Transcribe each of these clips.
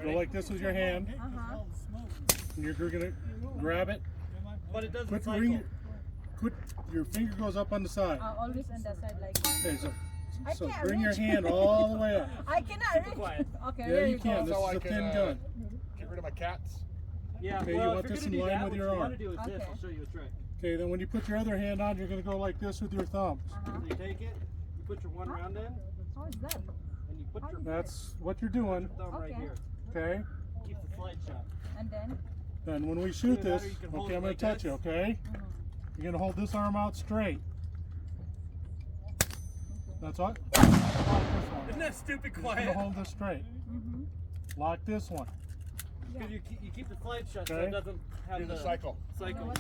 Go like this with your hand. And you're gonna grab it. But it doesn't Put cycle. your finger goes up on the side. Always on the side like that. Okay, so can't bring your reach. hand all the way up. I cannot reach. quiet. Okay, Yeah, there you you can. go. This is a thin gun. Get rid of my cats. Yeah, Okay, well, you want if you're this gonna in do line that, with what your you arm. want to do is this. Okay. I'll show you a trick. Okay, then when you put your other hand on, you're gonna go like this with your thumbs. So you take it, you put your one round in, How is that? and you put your That's what you're doing. thumb right Okay. here. Okay. Keep the slide shut. And then? Then when we shoot Either that this, or you can hold okay, it I'm gonna like touch this. you. Okay. You're gonna hold this arm out straight. That's all. Isn't that stupid You're quiet? gonna hold this straight. Lock this one. Because you keep the slide shut so Okay. it doesn't have Do the cycle. cycle.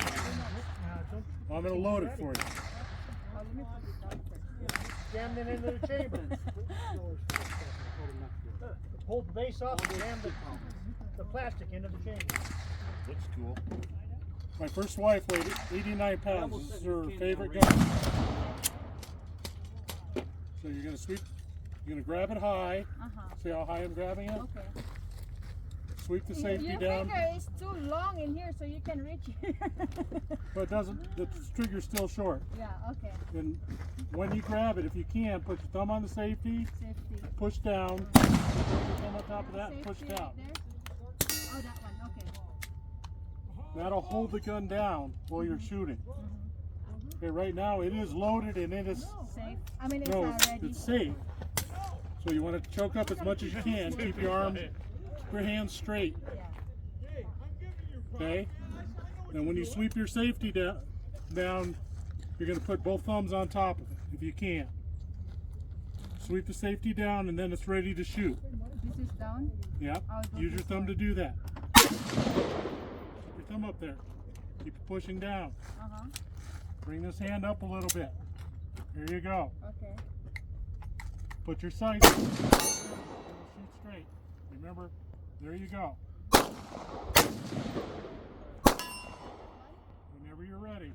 I'm gonna load it for you. Jammed it into the chamber. Hold the base up and jam the plastic into the chamber. Looks cool. My first wife weighed 89 pounds. almost This is said you her can't favorite outrage gun. So you're gonna sweep. You're gonna grab it high. See how high I'm grabbing it? Okay. Sweep the safety Your down. finger is too long in here so you can reach it. But it doesn't. The trigger's still short. Yeah, okay. And when you grab it, if you can, put your thumb on the safety. Safety. Push down. Put your thumb on top of that and push Safety down. right there? Oh, that one, okay. That'll hold the gun down while you're shooting. Okay, right now it is loaded and it is Safe. I mean, it's no, already. it's safe. So you want to choke up as much as you can. Keep your arms, keep your hands straight. Yeah. Okay. And when you sweep your safety down, you're going to put both thumbs on top of it if you can. Sweep the safety down and then it's ready to shoot. This is down. Yep. I'll do Use your this thumb to one. do that. Keep your thumb up there. Keep it pushing down. Bring this hand up a little bit. There you go. Okay. Put your sights. Shoot straight. Remember, there you go. Whenever you're ready.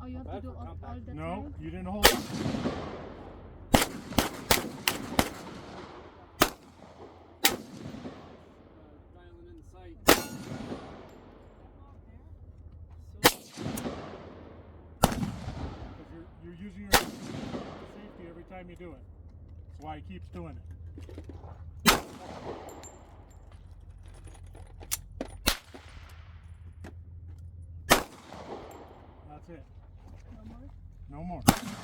Oh, you have to do all the No, time? you didn't hold it. Dialing in the sight. Because you're using your safety every time you do it. That's why he keeps doing it. That's it. No more? No more.